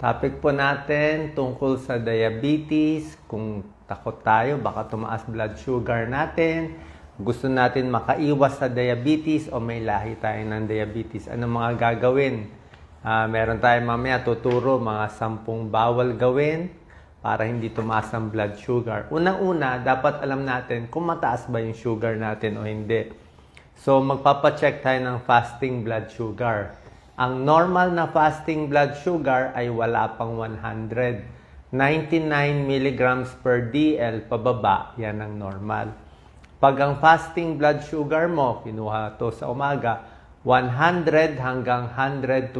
Topic po natin tungkol sa diabetes. Kung takot tayo, baka tumaas blood sugar natin. Gusto natin makaiwas sa diabetes o may lahi tayo ng diabetes. Anong mga gagawin? Meron tayo mamaya tuturo mga 10 bawal gawin para hindi tumaas ang blood sugar. Unang-una, dapat alam natin kung mataas ba yung sugar natin o hindi. So, magpapacheck tayo ng fasting blood sugar. Ang normal na fasting blood sugar ay wala pang 100. 99 milligrams per DL pababa, yan ang normal. Pag ang fasting blood sugar mo, kinuha to sa umaga, 100 hanggang 125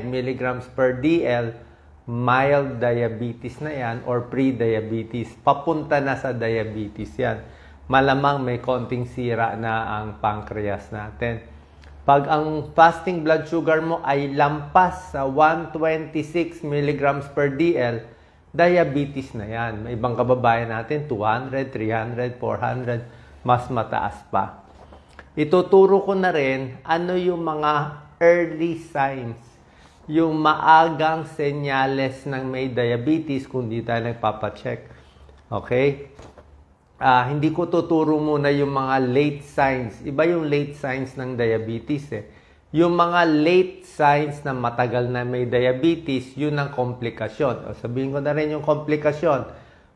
milligrams per DL, mild diabetes na yan or pre-diabetes. Papunta na sa diabetes yan. Malamang may konting sira na ang pancreas natin. Pag ang fasting blood sugar mo ay lampas sa 126 milligrams per DL, diabetes na yan. May ibang kababayan natin, 200, 300, 400, mas mataas pa. Ituturo ko na rin ano yung mga early signs, yung maagang senyales ng may diabetes kung di tayo nagpapacheck. Okay? Hindi ko tuturo muna yung mga late signs. Iba yung late signs ng diabetes eh. Yung mga late signs na matagal na may diabetes, yun ang komplikasyon. O sabihin ko na rin yung komplikasyon.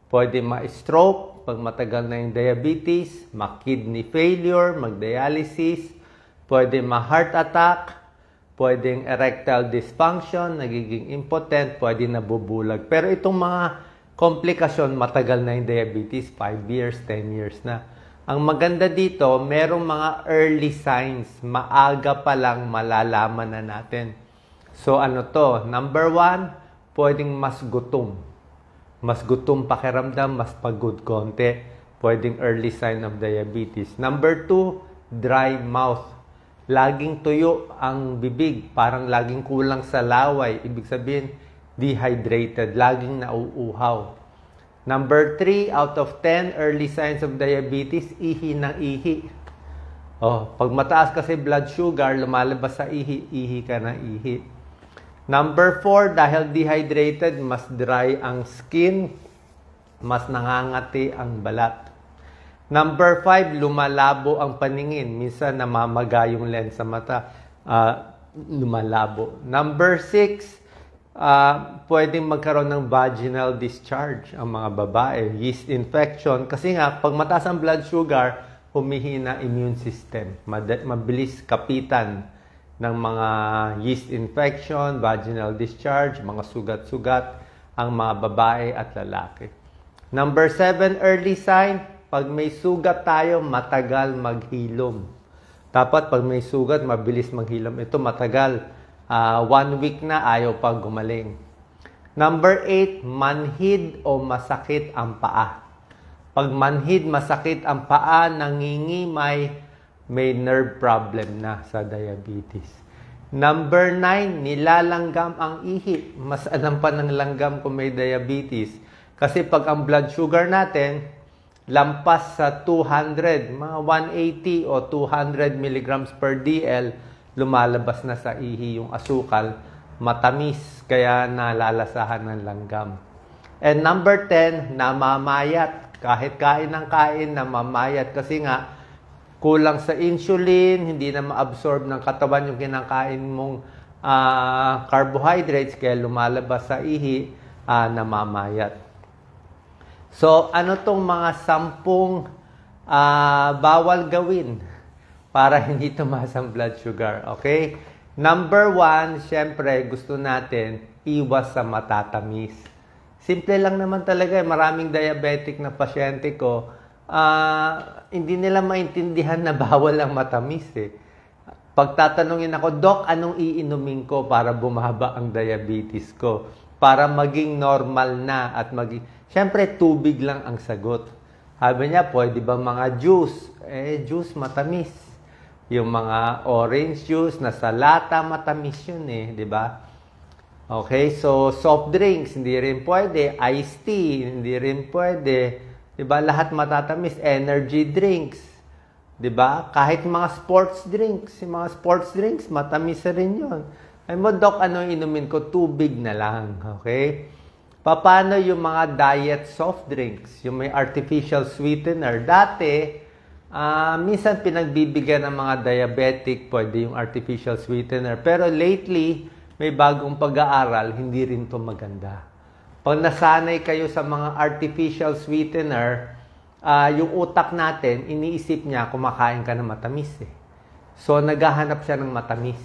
Pwede ma-stroke pag matagal na yung diabetes, ma-kidney failure, mag-dialysis, pwede ma-heart attack, pwedeng erectile dysfunction, nagiging impotent, pwede nabubulag. Pero itong mga komplikasyon, matagal na yung diabetes, 5 years, 10 years na. Ang maganda dito, merong mga early signs, maaga pa lang malalaman na natin. So ano to? Number 1, pwedeng mas gutom. Mas gutom pakiramdam, mas pagod konti. Pwedeng early sign of diabetes. Number 2, dry mouth. Laging tuyo ang bibig, parang laging kulang sa laway. Ibig sabihin, dehydrated, laging nauuhaw. Number 3, out of 10 early signs of diabetes, ihi ng ihi. Pag mataas kasi blood sugar, lumalabas sa ihi, ihi ka ng ihi. Number 4, dahil dehydrated, mas dry ang skin, mas nangangati ang balat. Number 5, lumalabo ang paningin. Minsan namamaga yung lens sa mata, lumalabo. Number 6, pwedeng magkaroon ng vaginal discharge ang mga babae, yeast infection. Kasi nga, pag mataas ang blood sugar, humihina immune system. Mabilis kapitan ng mga yeast infection, vaginal discharge, mga sugat-sugat ang mga babae at lalaki. Number 7, early sign, pag may sugat tayo, matagal maghilom. Dapat pag may sugat, mabilis maghilom. Ito matagal. 1 week na ayaw pag gumaling. Number 8, manhid o masakit ang paa. Pag manhid, masakit ang paa, nangingimay, may nerve problem na sa diabetes. Number 9, nilalanggam ang ihi. Mas alam pa ng langgam kung may diabetes. Kasi pag ang blood sugar natin, lampas sa 200, mga 180 o 200 milligrams per DL, lumalabas na sa ihi yung asukal, matamis, kaya nalalasahan ng langgam. And number 10, namamayat. Kahit kain ng kain, namamayat. Kasi nga, kulang sa insulin, hindi na ma-absorb ng katawan yung kinakain mong carbohydrates, kaya lumalabas sa ihi, namamayat. So, ano tong mga 10 bawal gawin para hindi tumaas ang blood sugar, okay? Number 1, syempre, gusto natin iwas sa matatamis. Simple lang naman talaga. Maraming diabetic na pasyente ko, hindi nila maintindihan na bawal ang matamis eh. Pag tatanungin ako, Doc, anong iinumin ko para bumaba ang diabetes ko? Para maging normal na at maging... Syempre, tubig lang ang sagot. Sabi niya, pwede ba mga juice? Juice matamis. Yung mga orange juice na sa lata, matamis yun eh, di ba? Okay, so soft drinks, hindi rin pwede. Iced tea, hindi rin pwede. Di ba? Lahat matatamis. Energy drinks, di ba? Kahit mga sports drinks, yung mga sports drinks, matamis rin yun. Ay mo, Doc, ano inumin ko? Tubig na lang. Okay? Paano yung mga diet soft drinks? Yung may artificial sweetener. Dati, minsan pinagbibigyan ng mga diabetic, pwede yung artificial sweetener. Pero lately, may bagong pag-aaral, hindi rin to maganda. Pag nasanay kayo sa mga artificial sweetener, yung utak natin, iniisip niya, kumakain ka ng matamis eh. So, naghahanap siya ng matamis.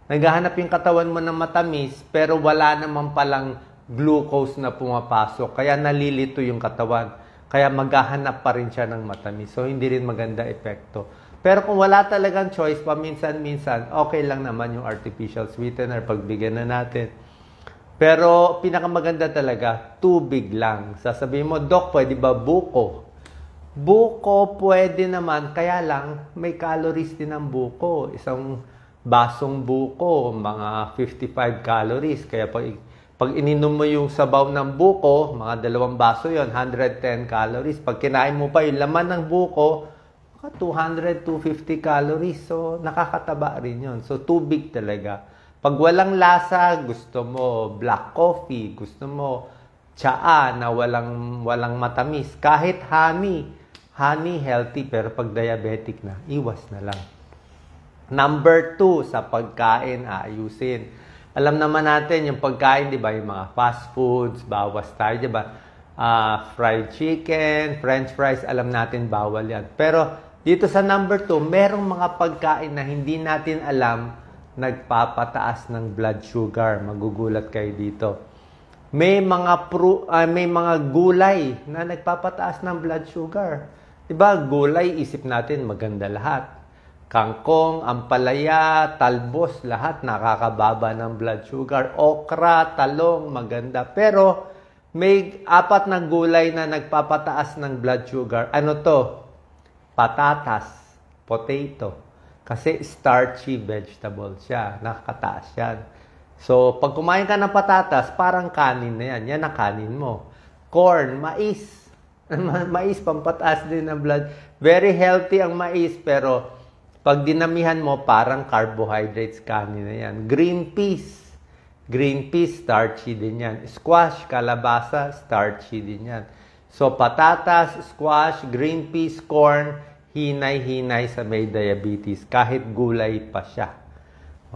Naghahanap yung katawan mo ng matamis, pero wala naman palang glucose na pumapasok. Kaya nalilito yung katawan. Kaya maghahanap pa rin siya ng matamis. So, hindi rin maganda epekto. Pero kung wala talagang choice, paminsan-minsan, okay lang naman yung artificial sweetener, pagbigyan na natin. Pero pinakamaganda talaga, tubig lang. Sasabihin mo, Doc, pwede ba buko? Buko pwede naman, kaya lang may calories din ang buko. Isang basong buko, mga 55 calories. Kaya pag ininom mo yung sabaw ng buko, mga 2 baso yon, 110 calories. Pag kinain mo pa yung laman ng buko, 200, 250 calories. So, nakakataba rin yon. So, tubig talaga. Pag walang lasa, gusto mo black coffee, gusto mo tsaa na walang matamis. Kahit honey healthy, pero pag diabetic na, iwas na lang. Number 2, sa pagkain, ayusin. Alam naman natin, yung pagkain, di ba, yung mga fast foods, bawas tayo, di ba? Fried chicken, french fries, alam natin, bawal yan. Pero dito sa number 2, merong mga pagkain na hindi natin alam, nagpapataas ng blood sugar. Magugulat kayo dito. May mga gulay na nagpapataas ng blood sugar. Diba, gulay, isip natin maganda lahat. Kangkong, ampalaya, talbos, lahat nakakababa ng blood sugar. Okra, talong, maganda. Pero may 4 na gulay na nagpapataas ng blood sugar. Ano to? Patatas, potato. Kasi starchy vegetable siya. Nakakataas yan. So, pag kumain ka ng patatas, parang kanin na yan. Yan ang kanin mo. Corn, mais. Mais, pampataas din ng blood. Very healthy ang mais, pero pag dinamihan mo, parang carbohydrates, kanin na yan. Green peas. Green peas, starchy din yan. Squash, kalabasa, starchy din yan. So, patatas, squash, green peas, corn, hinay-hinay sa may diabetes. Kahit gulay pa siya.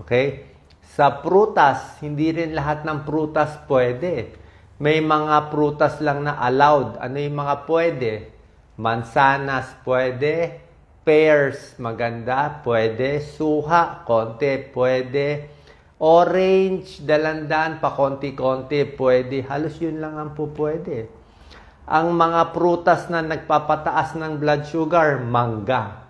Okay? Sa prutas, hindi rin lahat ng prutas pwede. May mga prutas lang na allowed. Ano yung mga pwede? Mansanas pwede. Pears, maganda, pwede. Suha, konti, pwede. Orange, dalandan, pa konti-konti, pwede. Halos yun lang ang pwede. Ang mga prutas na nagpapataas ng blood sugar, mangga.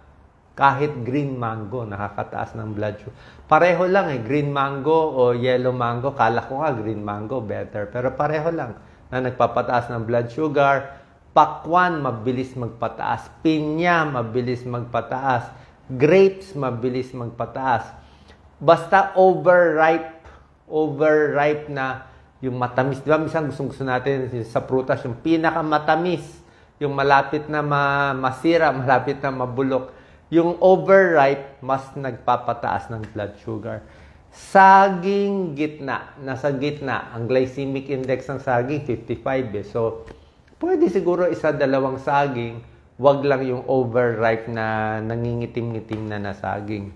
Kahit green mango, nakakataas ng blood sugar. Pareho lang green mango o yellow mango. Kala ko nga green mango better. Pero pareho lang na nagpapataas ng blood sugar. Pakwan, mabilis magpataas. Pinya, mabilis magpataas. Grapes, mabilis magpataas. Basta overripe na yung matamis. Di ba? Minsan gusto natin sa prutas, yung pinakamatamis. Yung malapit na masira, malapit na mabulok. Yung overripe, mas nagpapataas ng blood sugar. Saging gitna, nasa gitna. Ang glycemic index ng saging, 55 So, pwede siguro 1-2 saging. Wag lang yung overripe na nangingitim-ngitim na saging.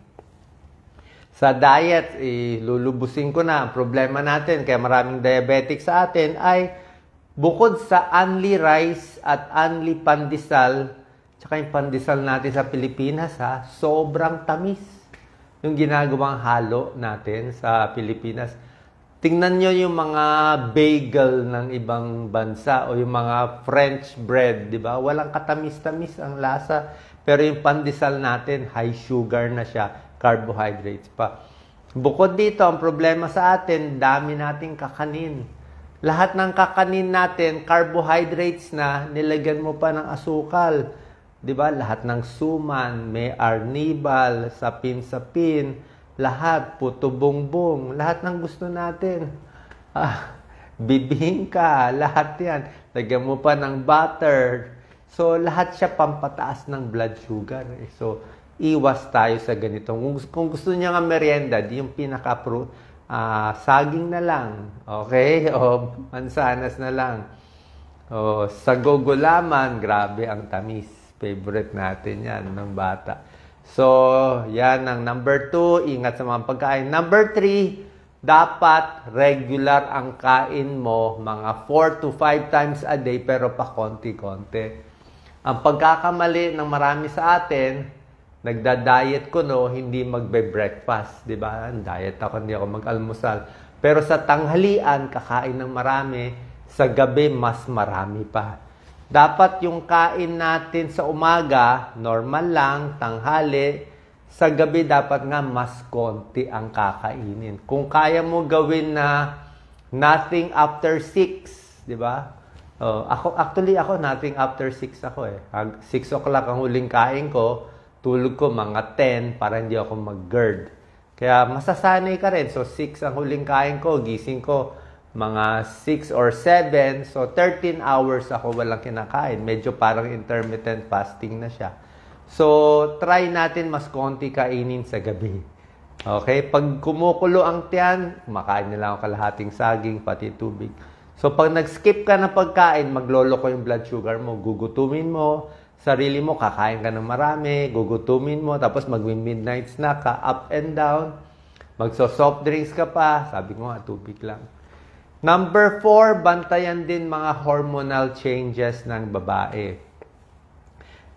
Sa diet, lulubusin ko na. Ang problema natin, kaya maraming diabetic sa atin, ay bukod sa only rice at only pandesal, tsaka yung pandesal natin sa Pilipinas, sobrang tamis. Yung ginagawang halo natin sa Pilipinas. Tingnan nyo yung mga bagel ng ibang bansa o yung mga French bread, di ba? Walang katamis-tamis ang lasa. Pero yung pandesal natin, high sugar na siya, carbohydrates pa. Bukod dito, ang problema sa atin, dami nating kakanin. Lahat ng kakanin natin, carbohydrates na, nilagyan mo pa ng asukal. Diba? Lahat ng suman, may arnibal, sapin-sapin, lahat, puto bongbong, lahat ng gusto natin. Bibingka, lahat yan. Lagyan mo pa ng butter. So, lahat siya pampataas ng blood sugar. So, iwas tayo sa ganito. Kung gusto niya nga merienda, di yung saging na lang. Okay? O mansanas na lang. O sago gulaman, grabe ang tamis. Favorite natin yan ng bata. So, yan ang number 2. Ingat sa mga pagkain. Number 3, dapat regular ang kain mo, mga 4 to 5 times a day, pero pa konti-konti. Ang pagkakamali ng marami sa atin, nagda-diet ko hindi magbe-breakfast, di ba? Diet ako, hindi ako mag-almusal. Pero sa tanghalian, kakain ng marami, sa gabi, mas marami pa. Dapat yung kain natin sa umaga, normal lang, tanghali. Sa gabi, dapat nga mas konti ang kakainin. Kung kaya mo gawin na nothing after 6, di ba? Ako nothing after 6 ako eh. 6 o'clock ang huling kain ko, tulog ko mga 10 para hindi ako mag-GERD. Kaya masasanay ka rin. So 6 ang huling kain ko, gising ko mga 6 or 7. So 13 hours ako walang kinakain. Medyo parang intermittent fasting na siya. So try natin mas konti kainin sa gabi. Okay? Pag kumukulo ang tiyan, kumakain nila ako kalahating saging, pati tubig. So pag nag-skip ka ng pagkain, magloloko yung blood sugar mo, gugutumin mo, sarili mo, kakain ka ng marami, gugutumin mo, tapos mag-midnight snack ka, up and down, magso-soft drinks ka pa, sabi ko nga, tubig lang. Number 4, bantayan din mga hormonal changes ng babae.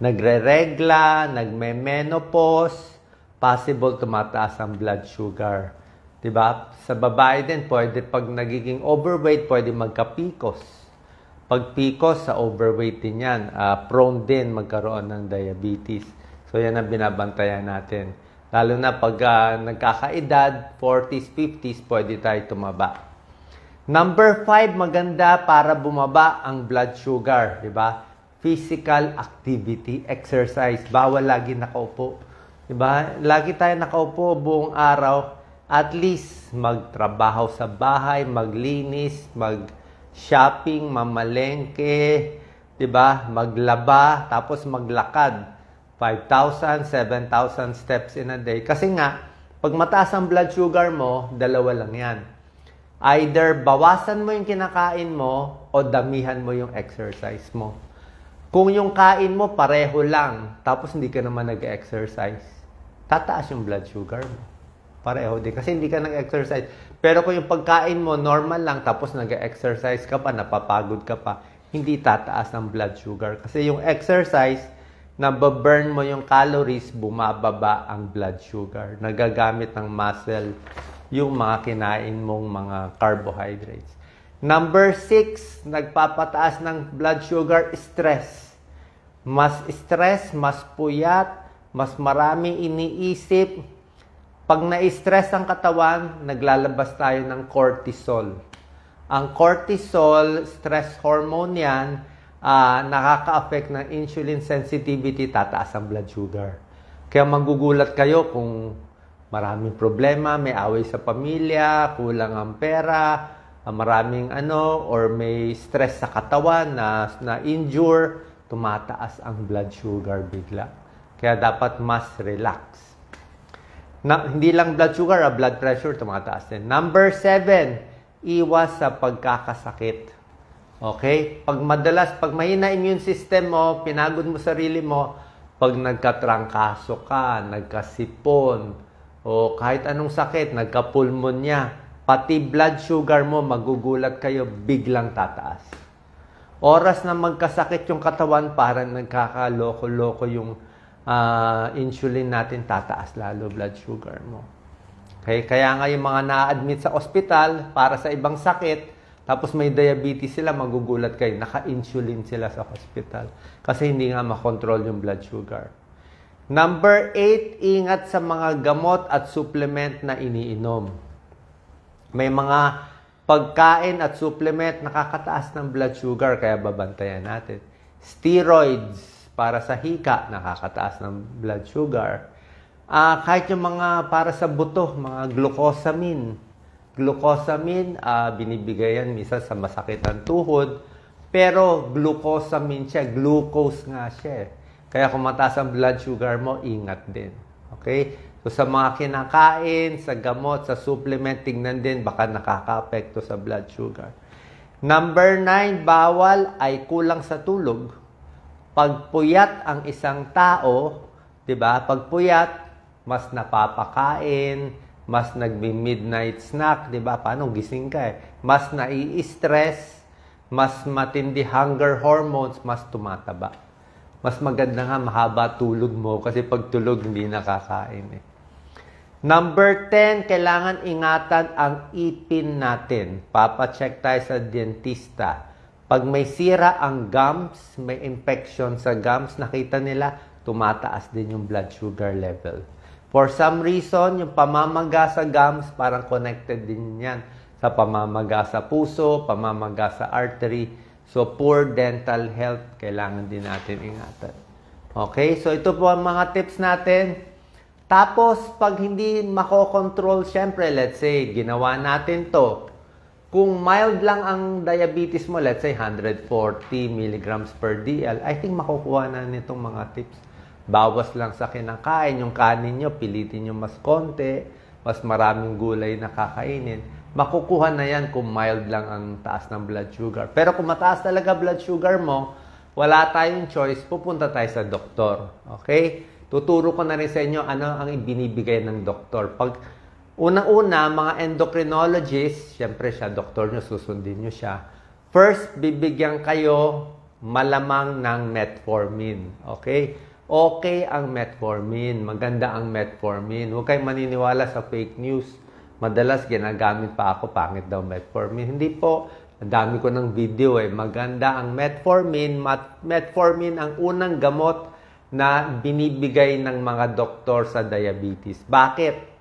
Nagre-regla, nagme-menopause, possible tumataas ang blood sugar. Diba? Sa babae din, pwede pag nagiging overweight, pwede magka-PCOS. Pag PCOS, sa overweight din yan, prone din magkaroon ng diabetes. So, yan ang binabantayan natin. Lalo na pag nagkakaedad, 40s, 50s, pwede tayo tumaba. Number 5, maganda para bumaba ang blood sugar. Diba? Physical activity, exercise. Bawal lagi nakaupo. Diba? Lagi tayo nakaupo buong araw. At least, magtrabaho sa bahay, maglinis, shopping, mamalengke, 'di ba? Maglaba, tapos maglakad. 5,000, 7,000 steps in a day. Kasi nga, pag mataas ang blood sugar mo, dalawa lang 'yan. Either bawasan mo yung kinakain mo o damihan mo yung exercise mo. Kung yung kain mo pareho lang, tapos hindi ka naman nag-exercise, tataas yung blood sugar mo. Pareho din. Kasi hindi ka nag-exercise. Pero kung yung pagkain mo, normal lang, tapos nag-exercise ka pa, napapagod ka pa, hindi tataas ang blood sugar. Kasi yung exercise, nababurn mo yung calories, bumababa ang blood sugar. Nagagamit ng muscle yung mga kinain mong mga carbohydrates. Number 6, nagpapataas ng blood sugar, stress. Mas stress, mas puyat, mas maraming iniisip. Pag na-stress ang katawan, naglalabas tayo ng cortisol. Ang cortisol, stress hormone yan, nakaka-affect ng insulin sensitivity, tataas ang blood sugar. Kaya magugulat kayo kung maraming problema, may away sa pamilya, kulang ang pera, maraming or may stress sa katawan na injure, tumataas ang blood sugar bigla. Kaya dapat mas relax. Hindi lang blood sugar, blood pressure, tumataas din. Number 7, iwas sa pagkakasakit. Okay? Pag mahina immune system mo, pinagod mo sarili mo, pag nagkatrangkaso ka, nagkasipon, o kahit anong sakit, nagkapulmonya, pati blood sugar mo, magugulat kayo, biglang tataas. Oras na magkasakit yung katawan, parang nagkakaloko-loko yung insulin natin, tataas lalo blood sugar mo. Okay? Kaya nga yung mga na-admit sa ospital para sa ibang sakit, tapos may diabetes sila, magugulat kayo, naka-insulin sila sa hospital. Kasi hindi nga makontrol yung blood sugar. Number 8, ingat sa mga gamot at supplement na iniinom. May mga pagkain at supplement nakakataas ng blood sugar, kaya babantayan natin. Steroids, para sa hika, nakakataas ng blood sugar. Kahit yung mga para sa buto, mga glucosamine. Glucosamine, binibigay yan minsan sa masakit ng tuhod. Pero glucosamine siya, glucose nga siya. Kaya kung mataas ang blood sugar mo, ingat din. Okay? So sa mga kinakain, sa gamot, sa supplement, tingnan din baka nakaka-apekto sa blood sugar. Number 9, bawal ay kulang sa tulog. Pag puyat ang isang tao, 'di ba? Pag puyat, mas napapakain, mas nagbi-midnight snack, 'di ba? Paano gising ka eh? Mas nai-stress, mas matindi hunger hormones, mas tumataba. Mas maganda nga mahaba tulog mo kasi pag tulog hindi nakakain eh. Number 10, kailangan ingatan ang ipin natin. Papa-check tayo sa dentista. Pag may sira ang gums, may infection sa gums, nakita nila, tumataas din yung blood sugar level. For some reason, yung pamamaga sa gums, parang connected din yan sa pamamaga sa puso, pamamaga sa artery. So, poor dental health, kailangan din natin ingatan. Okay, so ito po ang mga tips natin. Tapos, pag hindi makokontrol, syempre, let's say, ginawa natin to. Kung mild lang ang diabetes mo, let's say 140 milligrams per DL, I think makukuha na nitong mga tips. Bawas lang sa kinakain. Yung kanin nyo, pilitin nyo mas konti, mas maraming gulay na kakainin. Makukuha na yan kung mild lang ang taas ng blood sugar. Pero kung mataas talaga blood sugar mo, wala tayong choice, pupunta tayo sa doktor. Okay? Tuturo ko na rin sa inyo ano ang ibinibigay ng doktor. Pag unang-una, mga endocrinologist, syempre siya, doktor nyo, susundin nyo siya. First, bibigyan kayo malamang ng metformin. Okay? Okay ang metformin. Maganda ang metformin. Huwag kayong maniniwala sa fake news. Madalas, ginagamit pa ako, pangit daw metformin. Hindi po. Ang dami ko ng video eh. Maganda ang metformin. Metformin ang unang gamot na binibigay ng mga doktor sa diabetes. Bakit?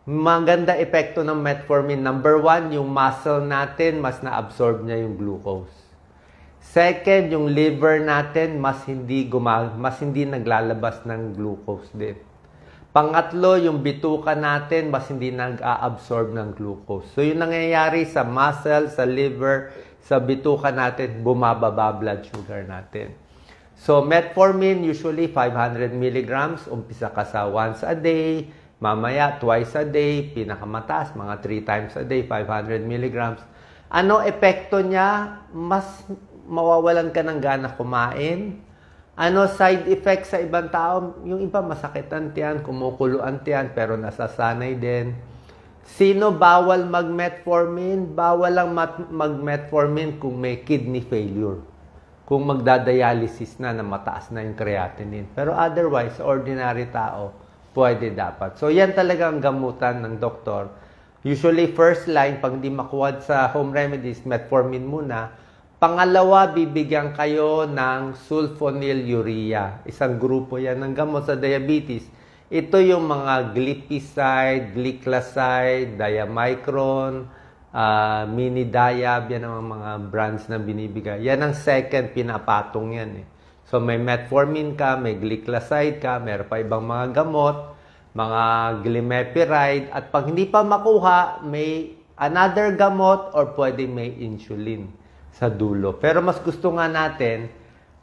Maganda epekto ng metformin. Number 1, yung muscle natin, mas na-absorb niya yung glucose. Second, yung liver natin, mas hindi naglalabas ng glucose din. Pangatlo, yung bituka natin, mas hindi nag-a-absorb ng glucose. So, yung nangyayari sa muscle, sa liver, sa bituka natin, bumababa blood sugar natin. So, metformin, usually 500 milligrams, umpisa ka sa once a day, mamaya, twice a day, pinakamataas, mga 3 times a day, 500 milligrams. Ano epekto niya? Mas mawawalan ka ng gana kumain. Ano side effect sa ibang tao? Yung iba masakit ang tiyan, kumukulo ang tiyan, pero nasasanay din. Sino bawal mag-metformin? Bawal lang mag-metformin kung may kidney failure. Kung magdadialysis na mataas na yung creatinine. Pero otherwise, ordinary tao, pwede dapat. So, yan talaga ang gamutan ng doktor. Usually, first line, pag hindi makuha sa home remedies, metformin muna. Pangalawa, bibigyan kayo ng sulfonylurea. Isang grupo yan ng gamot sa diabetes. Ito yung mga glipizide, gliclazide, diamicron, mini-diab. Yan ang mga brands na binibigay. Yan ang second, pinapatong yan eh. So, may metformin ka, may gliclazide ka, meron pa ibang mga gamot, mga glimepiride, at pag hindi pa makuha, may another gamot or pwede may insulin sa dulo. Pero mas gusto nga natin,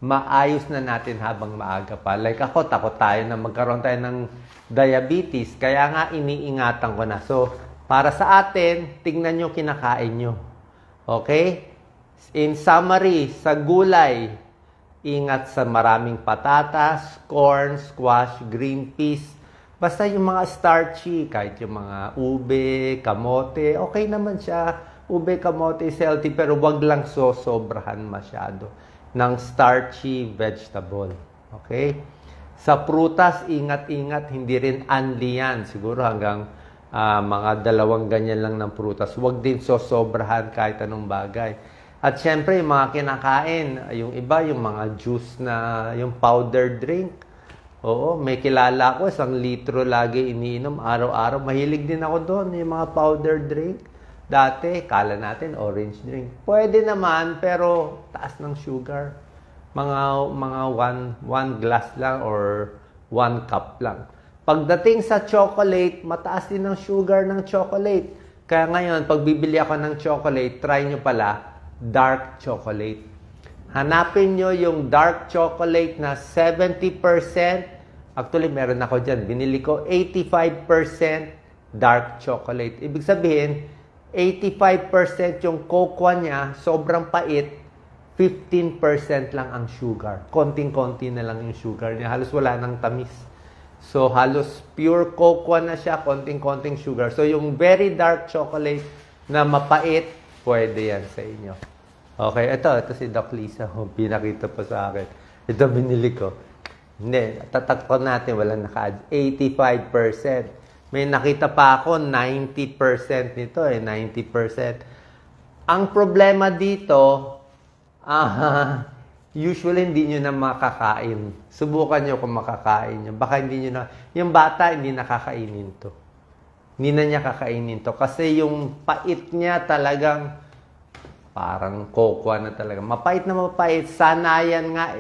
maayos na natin habang maaga pa. Like ako, takot tayo na magkaroon tayo ng diabetes, kaya nga iniingatan ko na. So, para sa atin, tingnan nyo kinakain nyo. Okay? In summary, sa gulay, ingat sa maraming patatas, corn, squash, green peas. Basta yung mga starchy, kahit yung mga ube, kamote, okay naman siya. Ube, kamote is healthy, pero wag lang sobrahan masyado ng starchy vegetable. Okay? Sa prutas, ingat-ingat, hindi rin unli yan. Siguro hanggang mga 2 ganyan lang ng prutas. Wag din sobrahan kahit anong bagay. At syempre, yung mga kinakain, yung iba, yung mga juice na, yung powder drink. Oo, may kilala ko, 1 litro lagi iniinom, araw-araw. Mahilig din ako doon, yung mga powder drink. Dati, kala natin, orange drink. Pwede naman, pero taas ng sugar. Mga 1 glass lang or 1 cup lang. Pagdating sa chocolate, mataas din ang sugar ng chocolate. Kaya ngayon, pag bibili ako ng chocolate, try nyo pala, dark chocolate. Hanapin nyo yung dark chocolate na 70% Actually, meron ako dyan. Binili ko 85% dark chocolate. Ibig sabihin, 85% yung cocoa niya, sobrang pait, 15% lang ang sugar. Konting-konti na lang yung sugar niya. Halos wala nang tamis. So, halos pure cocoa na siya, konting-konting sugar. So, yung very dark chocolate na mapait, pwede yan sa inyo. Okay, ito si Doc Lisa. Pinakita pa sa akin. Ito binili ko. Hindi, tatakpan natin, walang naka-add. 85%. May nakita pa ako, 90% nito 90%. Ang problema dito, usually hindi nyo na makakain. Subukan nyo kung makakain nyo. Baka hindi nyo na, yung bata hindi nakakainin to. Hindi na niya kakainin to. Kasi yung pait niya talagang, parang cocoa na talaga. Mapait na mapait. Sanayan nga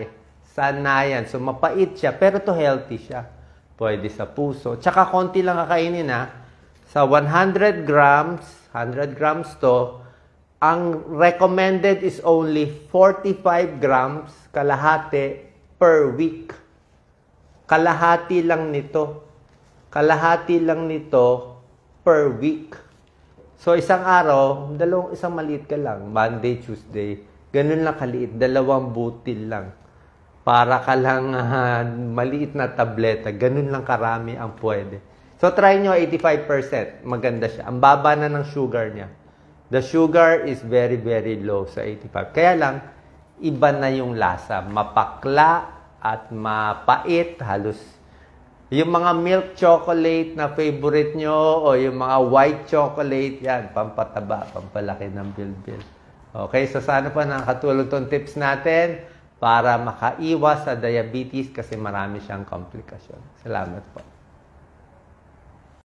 Sanayan. So, mapait siya. Pero to healthy siya. Pwede sa puso. Tsaka konti lang kakainin Sa 100 grams to, ang recommended is only 45 grams, kalahati, per week. Kalahati lang nito. Kalahati lang nito per week. So, isang araw, isang maliit ka lang. Monday, Tuesday. Ganun lang kaliit. 2 butil lang. Para ka lang maliit na tableta. Ganun lang karami ang pwede. So, try nyo 85%. Maganda siya. Ang baba na ng sugar niya. The sugar is very, very low sa 85. Kaya lang, iba na yung lasa. Mapakla at mapait. Halos yung mga milk chocolate na favorite nyo o yung mga white chocolate, yan, pampataba, pampalaki ng bilbil. Okay, so sana pa nakatulong tong tips natin para makaiwas sa diabetes kasi marami siyang komplikasyon. Salamat po.